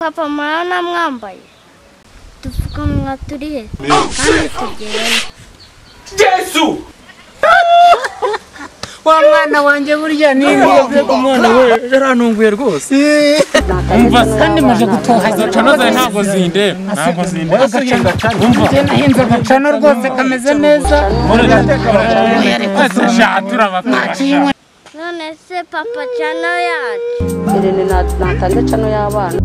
Papa mwana mwambaye dupfukamunwa turihe kandi tugenda Yesu wa mwana wanje burya nimbiye umwana we yarantunguye rwose umva kandi maje gutohaza canoza ntago zinde umva nahinze agacano rwose kameze neza none se papa cano yacu Irene natanze cano y'abana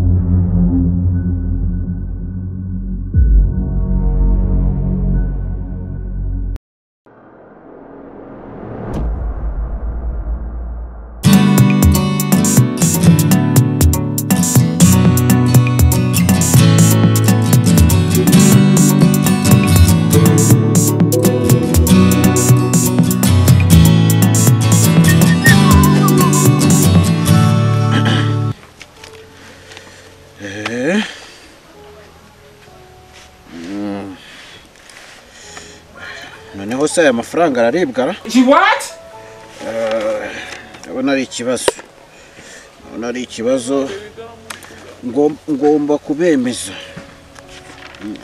noneho se aya mafaranga araribwa ra? What? Abona ari ikibazo ngomba kubemeza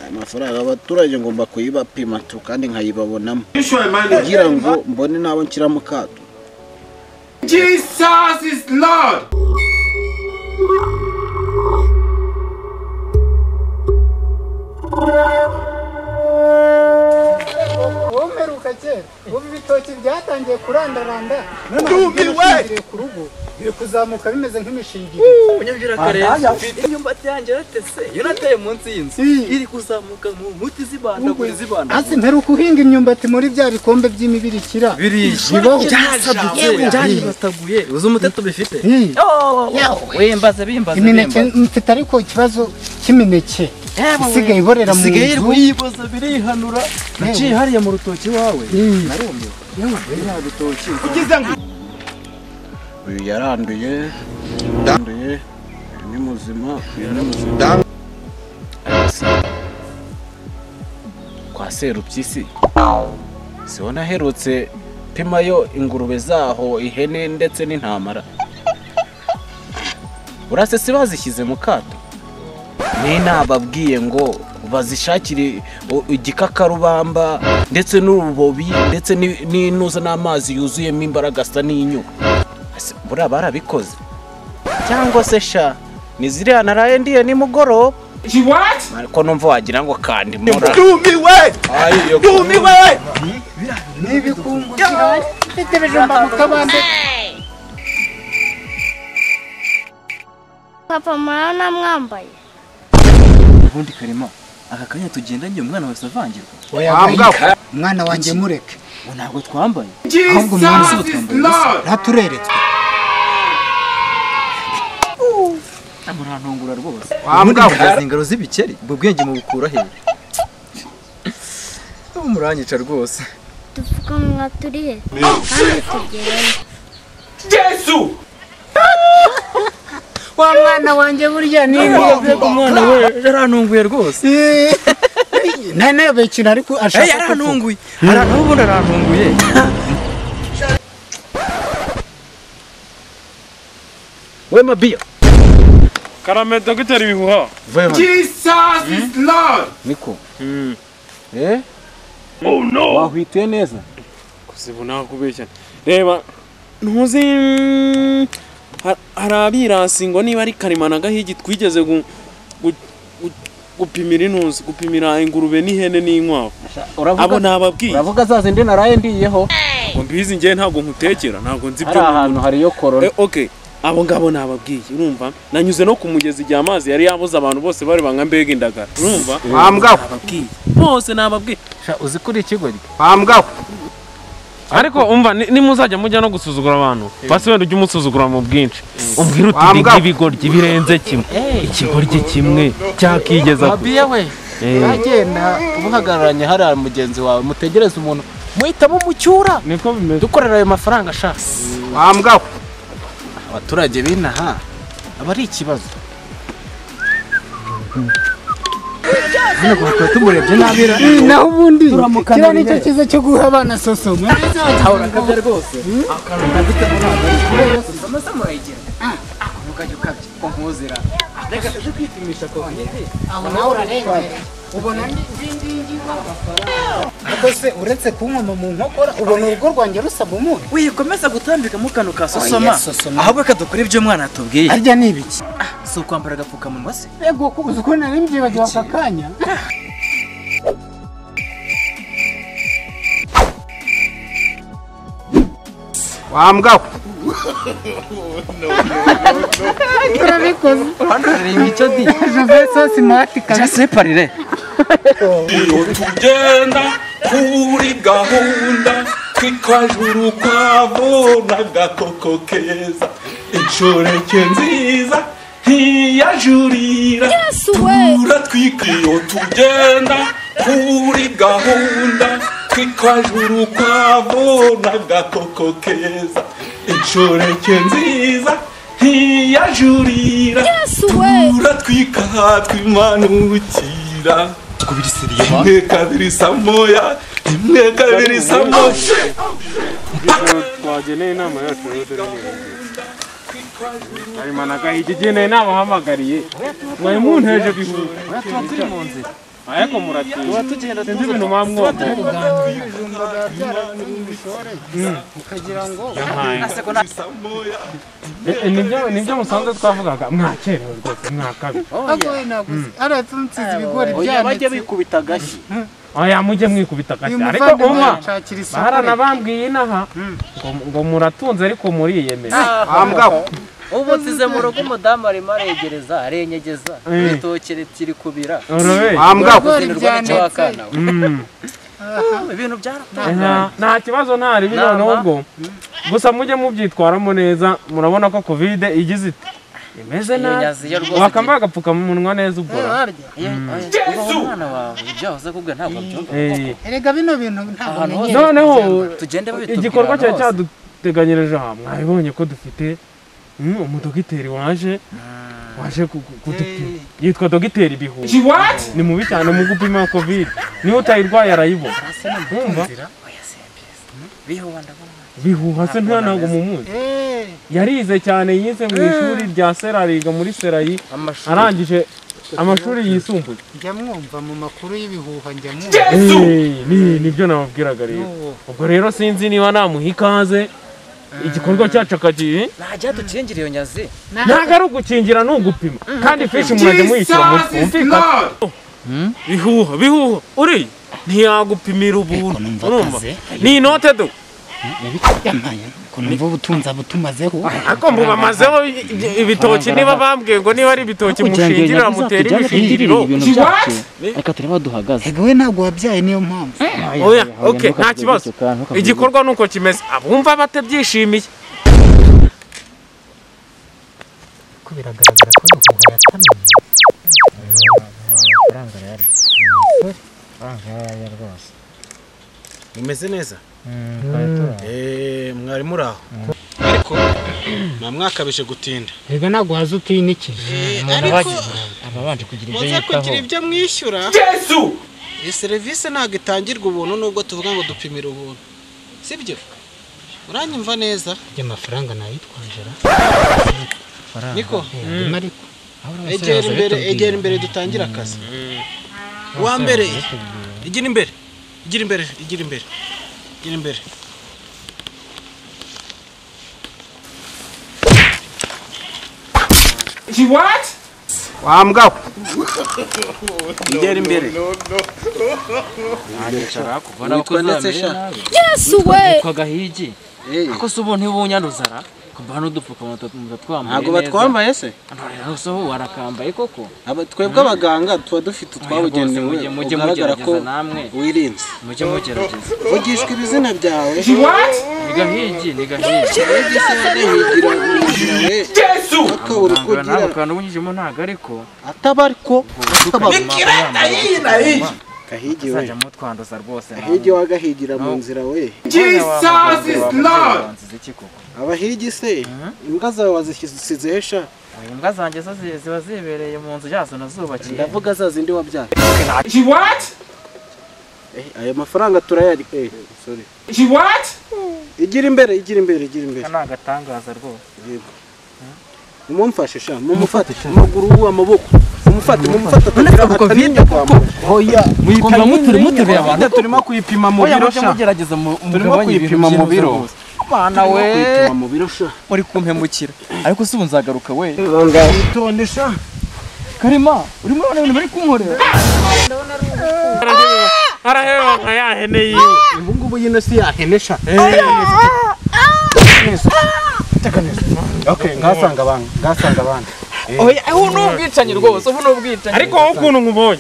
amafaranga abaturage ngomba kuyibapima tu kandi nkayibabonamo kugira ngo mbone nabo nshyira mu kato. Jesus is Lord. womeruka kera ubu bitoki byatangiye kurandaranda none ku rugo biri kuzamuka bimeze nk'imishingiro unyumvira kare imyumbati yanjye yaratese yarateye munsi y'inzu iri kuzamuka mu muti zibanda hasi mperuka uhinga imyumbati muri bya bikombe by'imibirikira bibaho byasabye uzi umuteto bifite wembaza bimbaza imineke mfite ariko ikibazo cy'imineke isigaye iborera mu nzu yiboza birihanura naciye hariya mu rutoki wawe narumye ya rutoki Uyu yaranduye ni muzima kwa Serupyisi sibona aherutse pimayo ingurube zaho ihene ndetse n'intamara urase si bazishyize mu kato ni nababwiye ngo bazishakire igikakarubamba ndetse n'urubobi ndetse n'inuza n'amazi yuzuyemo imbaraga asa n'inyuka buriya barabikoze cyangwa se sha ni ziriya naraye ndiye nimugoroba ariko numva wagira ngo kandi mura Dumiwe n'ibikungukira mfite ibijumba mu kabande papa mwana mwambaye ubundi karema aka kanya tugendanye umwana wese avangirwa umwana wanjye mureke ngo ntabwo twambaye ahubwo umwana Jesus is Lord. ntatureretswe amurantungura rwose ubundi mugaza ingaro z'ibikeri ubwo bwenge mu bukura he umuranyica rwose dupfukamunwa turihe kandi tugenda Yesu wa mwana wanjye burya nimbiye umwana we yarantunguye rwose nane bekina ariko ashaka yarantunguye ubundi arantunguye we mabiya Karame dogiteri bihuha. Jesus is Lord. niko oh no wahwite neza Kusibona kubeshya. Reba ntuzi harabirasi ngo niba ari Karimana gahigi twigeze gupimira intuzi gupimira ingurube n'ihene n'inkwavu abo nababwiye uravuga zaze ndi naraye ndiyeho ngo mbizi ngiye ntabwo nkutekera ntabwo nzi hari ahantu hari yo corona okay abo ngabo nababwiye urumva nanyuze no kumugeza igihe amazi yari yabuze abantu bose bari banga mbega indagara urumva nababwiye bose nababwiye uzi kuri ikigori ariko umva nimuzajya mujya no gusuzugura abantu basi wenda ujye umusuzugura mu bwinshi umbwira uti ngibigoryi birenze kimwe ikigoryi kimwe cyakigeza abiye we agenda ubuhagararanye hari mugenzi wawe mutegereza umuntu muhitamo mucyura niko bimeze dukorera ayo mafaranga ashaka abaturage binaha aba ari ikibazo hano kwa tumurebye nabira naho ubundi kira nicyo kiza cyo guha abana soso ahora kabya rwose akantu kadite muri aba amaze murayigira ukajya ukabye ko nkuzira reka tujye kwipimisha covid aho nawe urarengera ubona n'ingingi ariko se uretse kunkoma mu nkokora ubona urugo rwanjye rusaba umunyu wikomeza gutambikamo kano ka sosoma ahubwo reka dukore ibyo umwana atubwiye arya ni ibiki si ukwambara agapfukamunwa se yego kubuza uko nari mbyibagiwe aka kanya wambwa turabikoze urareba icyo di Jove so smart ja separire iyo tugenda kuri gahunda twikajuru kwabo n'agakoko keza inshoreke nziza ntiyajurira turatwika iyo tugenda kuri gahunda twikajuru kwabo n'agakoko keza inshoreke nziza ntiyajurira turatwika twimanukira imwe kabiri samoya imwe kabiri samoya twageneye inama yacu rero harimo n'agahigi igeneye inama ahamagariye mwari munteje bihuha tuba turi mu nzira ariko muratinda tugenda sinzi ibintu mwamwota ukagira ngo nibyo musanzwe twavugaga mwakerewe rwose mwakabi agoye naguze aratunsize ibigori bajya byanitse bikubita agashyi oya mujye mwikubita agashyi uyu ariko muvandimwe umwa yashakira isoko baranabambwiye inaha ngo muratunze ariko muriyemeza ubu nsize mu rugo umudamu arimo aregereza arenyegeza ibitoki kiri kubira ibigori byanitse ibintu byaratangaye nta kibazo ntari noneho ubwo gusa mujye mubyitwaramo neza murabona ko kovide igize ite imeze nabi wakambaye agapfukamunwa neza ubwo umwana wawe ibyo wahoze kubwira ntabwo byumva erega bino bintu ntabwo noneho tugende babitubwira igikorwa cyari cyaduteganyirije aha mwabibonye ko dufite umudogiteri waje kudupima yitwa dogiteri Bihuha ni mubi cyane mu gupima covid niba utayirwaye arayibona wumva Bihuha se ntabwo mumuzi yarize cyane yize mu ishuri rya Serariga muri Serayi arangije amashuri yisumbuye njya mwumva mu makuru y'ibihuha njya mwumva nibyo nababwiraga rero ubwo rero sinzi niba namuha ikaze igikorwa cyacu akagiye ntajya dukingira iyo nyazi ntabwo ari ugukingira ni ugupima kandi ifishi murajya muyishyira mu mfika bihuha uri ntiyagupimira ubuntu urumva ni inote do numva ubutunzi butumazeho ariko mbubamazeho ibitoki niba bambwiye ngo niba ari ibitoki mushingirira mutera ibishingiriro reka tureba duhagaze ego we ntabwo wabyaye niyo mpamvu oya okay nta kibazo igikorwa nuko kimeze abumva batabyishimiye ko biragaragara ko Bihuha yatamiye amafaranga rwose mumeze neza mwari muri aho ariko mwakabije gutinda ega ntabwo waza utinikije ababanje kugira ibyo yitaho kugira ibyo mwishyura iyi serivisi ntabwo itangirwa ubuntu nubwo tuvuga ngo dupimira ubuntu sibyo uranyumva neza amafaranga nayitwaje niko egera imbere dutangira akazi wa mbere igira imbere what wambwa igera imbere nanicara kuvana abakozi Yesu we kwa gahigi ako subo ntibunyanuzara kumva hano dupfukamunwa twambaye ntabwo batwambaye se so warakambaye koko twebwe abaganga tuba dufite utwabugenewe mujye mugerageza namwe wirinze mujye mugerageza vugishwa ibizina byawe ni gahigi ntabwo kandi ubunyijemo ntabwo ariko ataba ariko gahigi we zajya mutwanduza rwose gahigi wagahigira mu nzira we Jesus is Lord abahigi se imbwa zawe wazisize hesha imbwa zanjye zo ziba zibereye mu nzu yazo nazubakiye ndavuga za zindi wabyaye what ayo mafaranga turayari sorry what igira imbere kana agatangaza rwose yego mumfashe sha mumufate amaguru amaboko mumufate atagira ataninya kwa hoya muyipima mutereye abantu turimo kuyipima mu biro sha mugerageza turimo kuyipima mu biro bana we kuyipima mu biro sha muri kumpemukira ariko si bunzagaruka we tondesha Karima urimo abana bari kunkorera araheba nka ya hene yiwe ngubu yino si ya hene sha okay ngasanga abandi oya ubu n'ubwicanyi rwose ubu n'ubwicanyi ariko wowe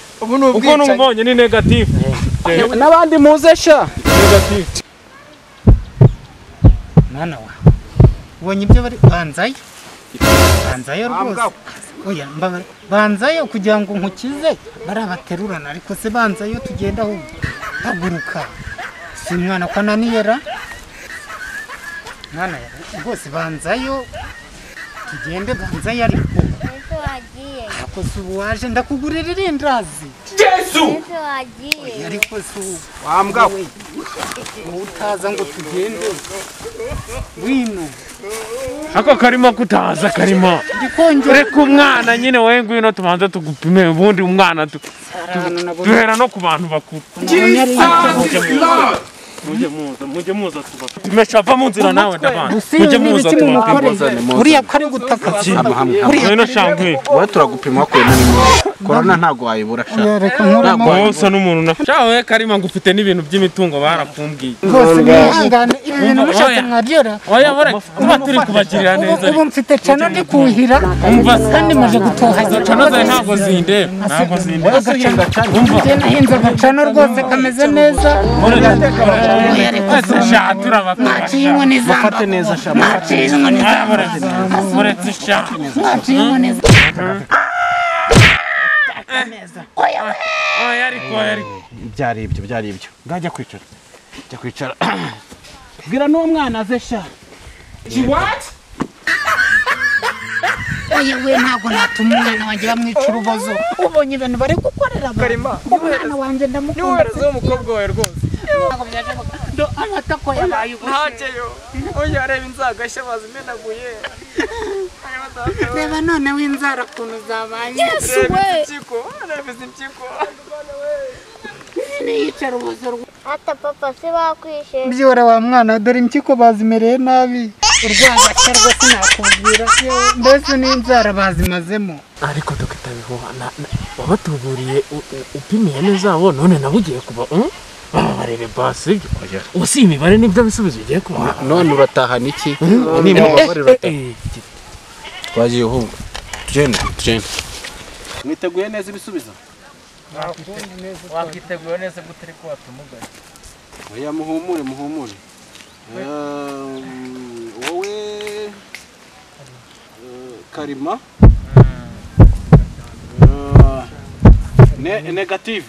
ukuntu nkubonye ni negative n'abandi muze sha negative mwana wa ubonye ibyo bari banzayo rwose oya banzayo kugira ngo nkukize barabaterurana ariko se banzayo tugenda aho haguruka si mwana ko ananiyera mwana rwose banzayo tugende banzayo ariko si ubu waje ndakugurira irindazi ariko si ubu wambwa wowe utaza ngo tugende wino ako Karima kutaza Karima reka umwana nyine wowe ngwino tubanza tugupime ubundi umwana duhera no ku bantu bakuru mujye muza tubapime shava mu nzira nawe ndabana mujye muza tubapime uriya ko ari gutaka ngwino shangwe wowe turagupima ko corona ntago wayibura sha ntabwo usa n'umuntu na shawe Karima ngo ufite n'ibintu by'imitungo barakumbwiye rwose mwihangane ibintu mushatse mwabyora oya bore tuba turi kubagirira neza ubu mfite cano ndi kuhira kandi maze gutohaza cano zawe ntabwo zindeba njye nahinze agacano rwose kameze neza mwaciye inkoni mufate neza sha mwaciye inkoni muretse sha mwaciye inkoni oya ariko byari ibyo ngajya kwicara bwira n'uwo mwana aze sha oya we ntabwo natuma umwana wanjye bamwica urubozo ubonye ibintu bari gukorera Karima umwana wanjye ndamukunda niwoherezeho umukobwa wawe rwose amata ko yabaye ntakeyo oya reba inzagashya bazimenaguye reba none w'inzara ukuntu zabaye reba izi mpyiko yicara ubuzo Ata papa se bakwishe. byora wa mwana dore impyiko bazimereye nabi urwagashya rwose nakubwira mbese n'inzara bazimazemo ariko dogita bihuha wabatuburiye upimiye neza abo none nabo ugiye kuba barebe basi ubu si imibare nibyo bisubizo ugiye kuba none uratahana iki n'imibare urataha twagiye ahubwo tugende mwiteguye neza ibisubizo wakiteguye neza gute ariko watumugaye oya muhumure wowe Karima negative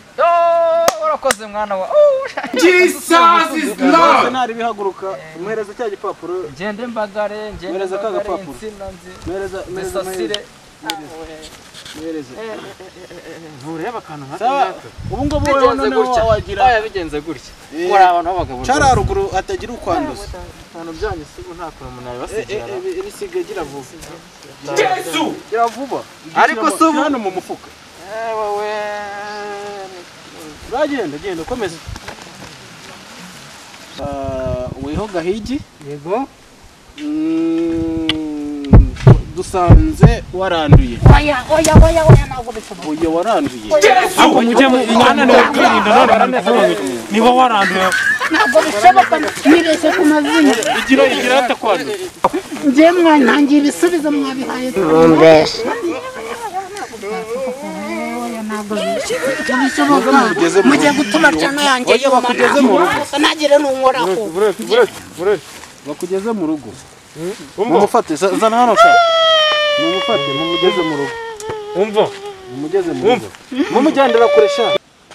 urakoze mwana wa Jesus is Lord nari bihaguruka umuhereza cya gipapuro ngende mbagare Mereza ka gapapuro. insina nzi mereza mesasire ntureba akantu nka sawa ubu ngubu wowe none wagira aya bigenze gutya muri abantu b'abagabo cara ruguru atagira ukwanduza abantu byanyu sigo nta kuntu umuntu yabasigira ibisigaye gira vuba gira vuba ariko si ubu hano mu mufuka wowe genda ukomeza weho Gahigi yego dusanze waranduye oya ntabwo bishoboka oya waranduye ako mujye mwana niwe kwirinda none barakuvuga niba waranduye ntabwo bishoboka nibeshye ku mazina igira atakwanduye njye mwantangiye ibisubizo mwabihaye ntabwo bishoboka mugiye gutuma cano yanjye yumana nagire n'unkoraho bakugeze mu rugo mumufate zana hano sha mumufate mumugeze mu rugo umva mumugeze mu rugo mumujyandira kure sha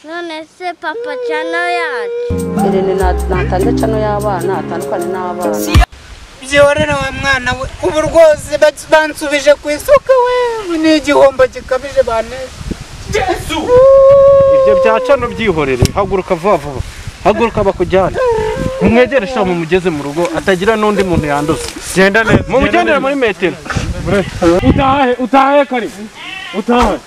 None se papa cano yacu. Irene natanze cano y'abana atandukanye n'abana. byorera wa mwana we ubu rwose bansubije ku isuka we ni igihombo gikabije baneze ibyo byacano byihorere haguruka vuba haguruka bakujyana mumwegere sha mumugeze mu rugo atagira n'undi muntu yanduza genda neza mumugendera muri metero utahe kare utahe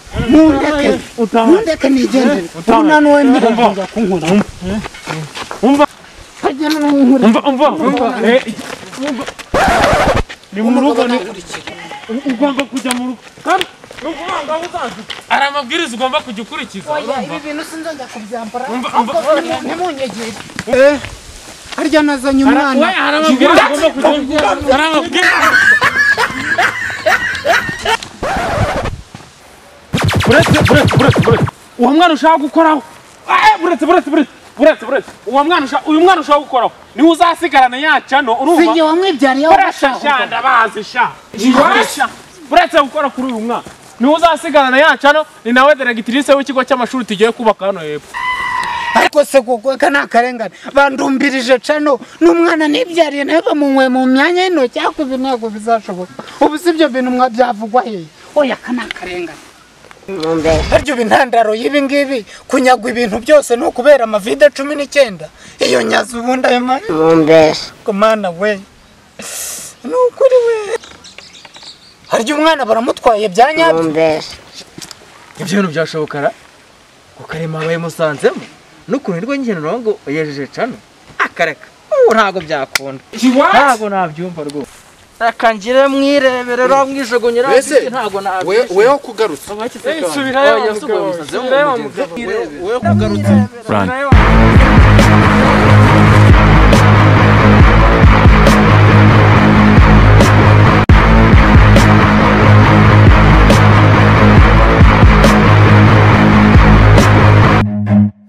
mundeke nigendere ubona n'uwemerewe kujya kunkora umva hajya n'uwemerewe umva ni mu rugo ugomba kujya mu rugo kandi n'ukumanga uzazi ari amabwiriza ugomba kujya ukurikiza ibi bintu sinzongera kubyambara ntimunyegere harya nazanye umwana hari amabwiriza ugomba kujya hari amabwiriza buretse uwo mwana ushaka gukoraho buretse uwo mwana uyu mwana ushaka gukoraho niwe uzasigarana yacano urumva sinjye wamwibyariye barashasha ndabazi sha buretse gukora kuri uyu mwana niwe uzasigarana yacano ni nawe diregitirise w'ikigo cy'amashuri tugiye kubaka hano hepfo ariko se koko aka ni akarengane bandumbirije cano n'umwana nibyariye nawe bamunywe mu myanya y'intoki ariko ibi ntabwo bizashoboka ubu si ibyo bintu byavugwa hehe oya aka ni akarengane harya ubu intandaro y'ibi ngibi kunyagwa ibintu byose ni ukubera amavide 19 iyo nyazi ubundi ayo mana we ni ukuri we harya umwana baramutwaye bya nyabyo ibyo bintu byashobokara kukarema abaye musanzemo n'ukuntu rwo ngeno ngo yejeje cano akareka ntabwo byakunda ntabwo nabyumva rwose akangire mwireberera mwisogonyera ntabwo nabyo weho kugarutse subirayo weho kugarutse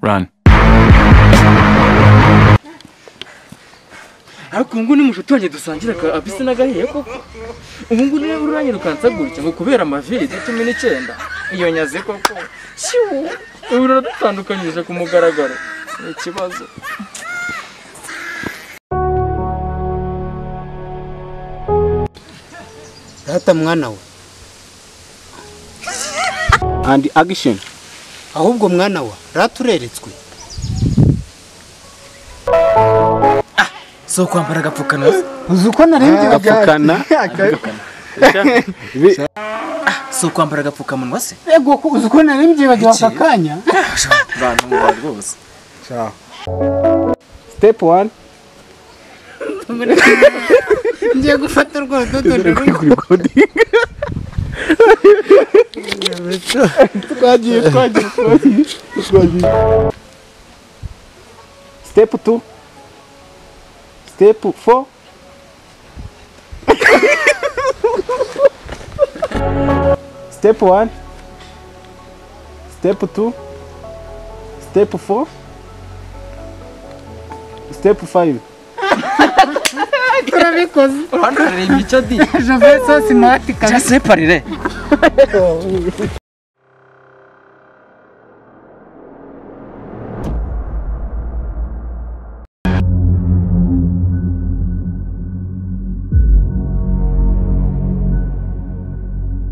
Run. ariko ngo ni mushuti wanjye dusangira abise nagahiye koko ubu ngo niwe uranyirukansa gutya ngo kubera amavide 19 iyo nyaze koko ubu radutandukanyije ku mugaragaro ni ikibazo rata mwana we and action ahubwo mwana wa ratureretswe so kwambara agapfukana uzi uko narembye gapfukana so kwambara agapfukamunwa se ego uzi uko narembye bagiye akakanya bantu mu rwose step 1 ngiye gufata urwo dodo twagiye step 2 step 4 step 1 step 2 step 4 step 5 turabikoze hano reba icyo di je vais so smart cyase parire